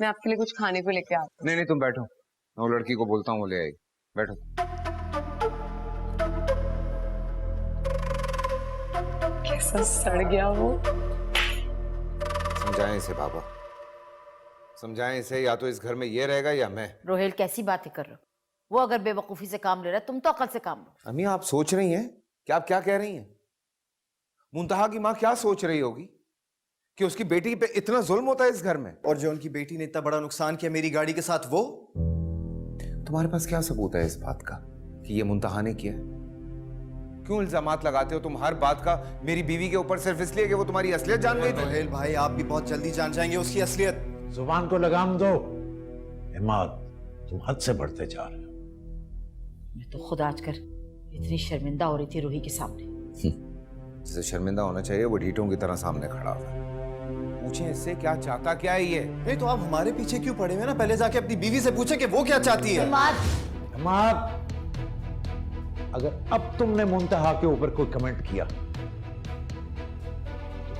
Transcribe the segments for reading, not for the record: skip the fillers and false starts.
मैं आपके लिए कुछ खाने को लेके आती नहीं नहीं, तुम बैठो, मैं वो लड़की को बोलता हूँ, वो ले आएगी। बैठो। हूँ। कैसा सड़ गया वो। समझाएं इसे पापा, समझाएं इसे, या तो इस घर में ये रहेगा या मैं। रोहेल कैसी बातें कर रहे हो? वो अगर बेवकूफी से काम ले रहा है, तुम तो अकल से काम लो। अम्मी आप सोच रही हैं कि आप क्या कह रही हैं? मुंतहा की माँ क्या सोच रही होगी कि उसकी बेटी पे इतना जुल्म होता है इस घर में? और जो उनकी बेटी ने इतना बड़ा नुकसान किया मेरी गाड़ी के साथ, वो तुम्हारे पास क्या सबूत है इस बात का कि ये मुंतहा ने किया है? क्यों इल्जामात लगाते हो तुम हर बात का मेरी बीवी के ऊपर, सिर्फ इसलिए कि वो तुम्हारी असलियत जान गई थी? रोहेल भाई, आप भी बहुत जल्दी जान जाएंगे उसकी असलियत। जुबान को लगाम दो। इमाद, तुम हद से बढ़ते जा रहे हो। मैं तो खुद आजकल इतनी शर्मिंदा हो रही थी रूही के सामने। जिसे शर्मिंदा होना चाहिए वो ढीठों की तरह सामने खड़ा हुआ है। पूछे इससे क्या चाहता क्या है ये? नहीं तो आप हमारे पीछे क्यों पड़े हुए ना? पहले जाके अपनी बीवी से पूछे कि वो क्या चाहती है। इमाद, अगर अब तुमने मुंतहा के ऊपर कोई कमेंट किया तो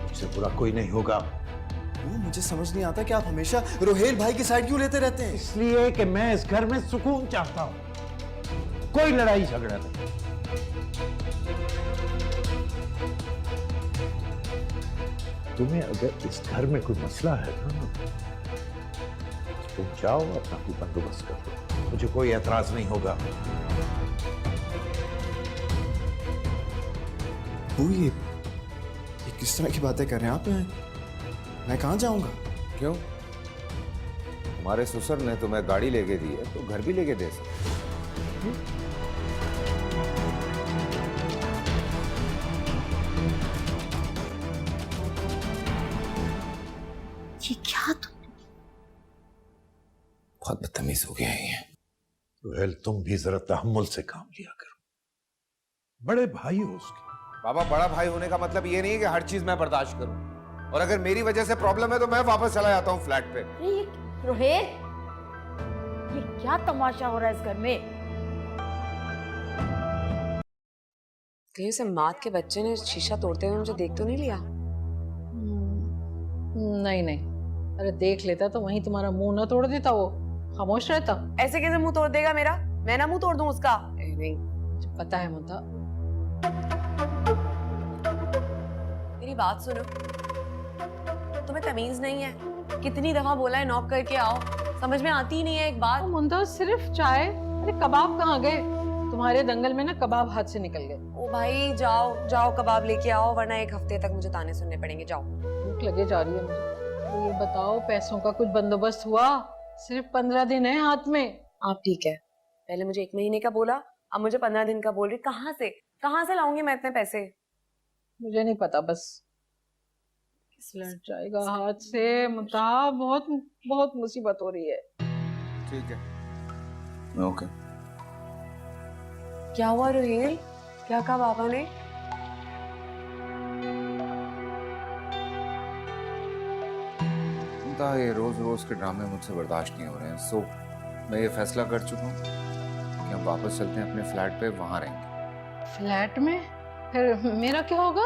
मुझसे बुरा कोई नहीं होगा। वो मुझे समझ नहीं आता कि आप हमेशा रोहेल भाई की साइड क्यों लेते रहते हैं। इसलिए कि मैं इस घर में सुकून चाहता हूं, कोई लड़ाई झगड़ा नहीं। तुम्हें अगर इस घर में कोई मसला है ना, तुम जाओ अपना कोई बंदोबस्त कर दो, मुझे कोई एतराज नहीं होगा। ये किस तरह की बातें कर रहे हैं आप? मैं कहां जाऊंगा? क्यों? तुम्हारे ससुर ने तुम्हें गाड़ी लेके दी है तो घर भी लेके दे सकते। ये क्या तुम? बहुत बदतमीज हो गया है ये। रोहेल, तुम भी जरा तहम्मुल से काम लिया करो, बड़े भाई हो उसके। बाबा, बड़ा भाई होने का मतलब ये नहीं है कि हर चीज मैं बर्दाश्त करूं, और अगर मेरी वजह से प्रॉब्लम है तो मैं वापस चला जाता हूं फ्लैट पे। रोहेल, ये क्या तमाशा हो रहा है इस घर में? कहीं से मात के बच्चे ने शीशा तोड़ते हुए मुझे देख तो नहीं लिया? नहीं नहीं, अरे देख लेता तो वहीं तुम्हारा मुंह ना तोड़ देता, वो खामोश रहता। ऐसे कैसे मुंह तोड़ देगा मेरा? मैं ना मुंह तोड़ दूं उसका? नहीं, पता है मुंता। मेरी बात सुनो, तुम्हें तमीज नहीं है? कितनी दफा बोला है नॉक करके आओ, समझ में आती ही नहीं है एक बात। मुंता सिर्फ चाय, अरे कबाब कहाँ गए? तुम्हारे दंगल में ना कबाब हाथ से निकल गए। ओ भाई, जाओ जाओ कबाब लेके आओ, वरना एक हफ्ते तक मुझे ताने सुनने पड़ेंगे। जाओ। भूख लगे जा रही है मुझे। तो ये बताओ, पैसों का कुछ बंदोबस्त हुआ? सिर्फ 15 दिन है हाथ में। आप ठीक है, पहले मुझे 1 महीने का बोला, अब मुझे 15 दिन का बोल रही। कहाँ से लाऊंगी मैं इतने पैसे? मुझे नहीं पता, बस लट जाएगा हाथ से। मुंता, बहुत बहुत मुसीबत हो रही है। ठीक है, ओके। क्या हुआ रोहेल? क्या कहा पापा ने? ये रोज रोज के ड्रामे मुझसे बर्दाश्त नहीं हो रहे हैं, सो मैं ये फैसला कर चुका हूँ कि हम वापस चलते हैं अपने फ्लैट पे, वहां रहेंगे। फ्लैट में? फिर मेरा क्या होगा?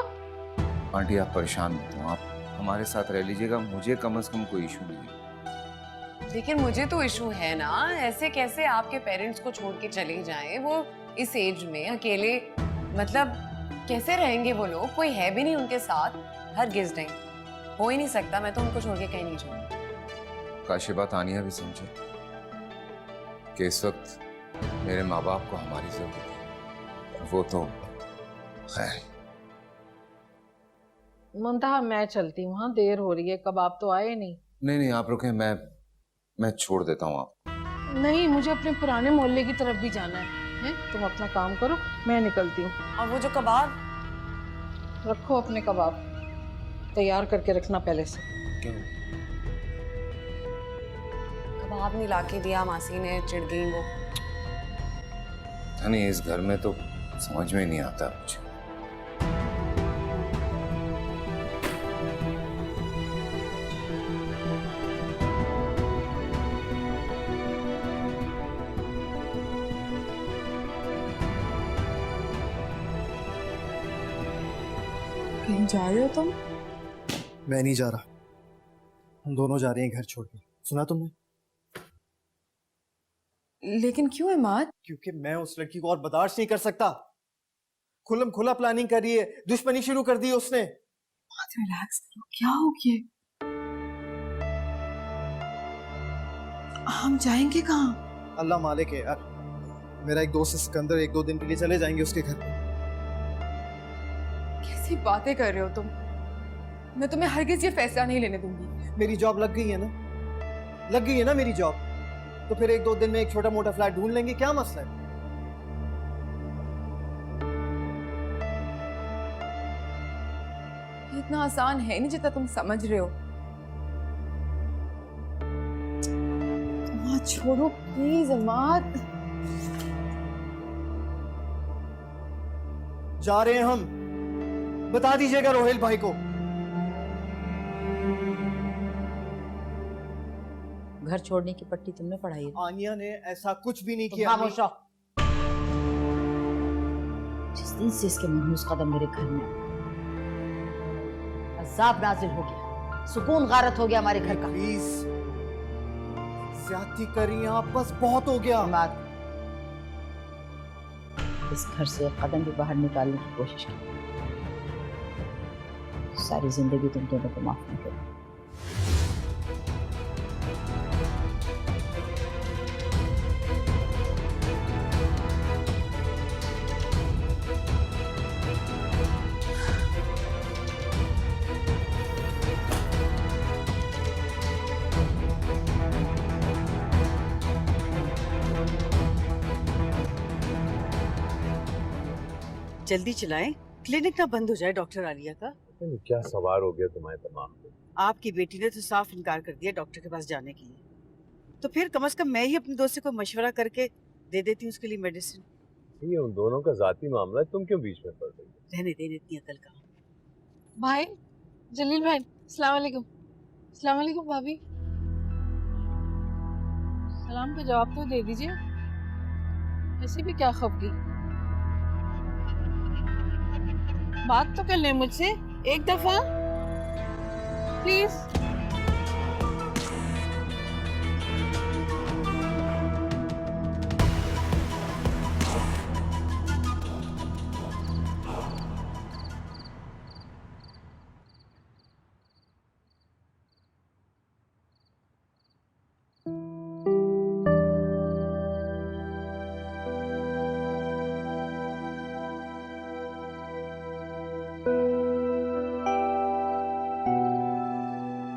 आंटी आप परेशान मत हो, आप हमारे साथ रह लीजिएगा, मुझे कम से कम कोई इशू नहीं है। लेकिन मुझे तो इशू है ना। ऐसे कैसे आपके पेरेंट्स को छोड़ के चले जाएं, वो इस एज में अकेले? मतलब कैसे रहेंगे वो लोग? कोई है भी नहीं उनके साथ। हरगिज़ नहीं, हो ही नहीं सकता। मैं तो उनको छोड़ के कहीं नहीं जाऊंगी। काश ये बात आनिया भी समझे कि इस वक्त मेरे माँ बाप को हमारी जरूरत है, वो तो खैर। मुंतहा, मैं चलती हूँ, हाँ देर हो रही है, कबाब तो आए नहीं। नहीं आप रुके, मैं छोड़ देता हूँ आपको। नहीं, मुझे अपने पुराने मोहल्ले की तरफ भी जाना है। तुम अपना काम करो, मैं निकलती हूँ। और वो जो कबाब? रखो अपने कबाब, तैयार करके रखना पहले से। क्यों? कबाब नहीं लाके दिया मासी ने, चिढ़ गई वो। नहीं, इस घर में तो समझ में नहीं आता मुझे। कहीं जा रहे हो तुम? मैं नहीं जा रहा, हम दोनों जा रहे हैं घर छोड़ के। सुना तुमने? लेकिन क्यों इमाद? क्योंकि मैं उस लड़की को और बर्दाश्त नहीं कर सकता। खुल्लम खुला प्लानिंग कर रही है, दुश्मनी शुरू कर दी है उसने। रिलैक्स करो, क्या हो गया? हम जाएंगे कहाँ? अल्लाह मालिक है यार। मेरा एक दोस्त है सिकंदर, 1-2 दिन के लिए चले जाएंगे उसके घर। कैसी बातें कर रहे हो तुम? मैं तुम्हें हरगिज ये फैसला नहीं लेने दूंगी। मेरी जॉब लग गई है ना, लग गई है ना मेरी जॉब, तो फिर 1-2 दिन में एक छोटा मोटा फ्लैट ढूंढ लेंगे, क्या मसला है? ये इतना आसान है नहीं जितना तुम समझ रहे हो। अम्मा छोड़ो प्लीज अम्मा। जा रहे हैं हम, बता दीजिएगा रोहेल भाई को। घर छोड़ने की पट्टी तुमने पढ़ाई है। आनिया ने ऐसा कुछ भी नहीं किया। खामोश रहो। जिस दिन से इसके मनहूस कदम मेरे घर में आए, अजाब नाजिल हो गया, सुकून गारत हो गया हमारे घर का। प्लीज ज्यादती कर रही हैं आप, बस बहुत हो गया। इमाद, इस घर से एक कदम भी बाहर निकालने की कोशिश की, सारी जिंदगी तुम दोनों को माफ नहीं करूंगी। जल्दी चलाएं, क्लिनिक ना बंद हो जाए डॉक्टर आलिया का। पता नहीं क्या सवार हो गया तुम्हारे दिमाग में। आपकी बेटी ने तो साफ इनकार कर दिया डॉक्टर के पास जाने के लिए, तो फिर कम से कम मैं ही अपने दोस्त को मशवरा करके दे देती हूँ उसके लिए मेडिसिन। ये उन दोनों का जाती मामला है, तुम क्यों बीच में पड़ रही हो? रहने देने इतनी अकल का। भाई जलील भाई, अस्सलाम वालेकुम। अस्सलाम वालेकुम भाभी। सलाम का जवाब तो दे दीजिए, ऐसे भी क्या खफगी। बात तो कर ले मुझसे एक दफा प्लीज।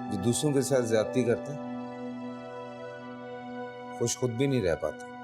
जो दूसरों के साथ ज्यादती करते हैं, खुश खुद भी नहीं रह पाते।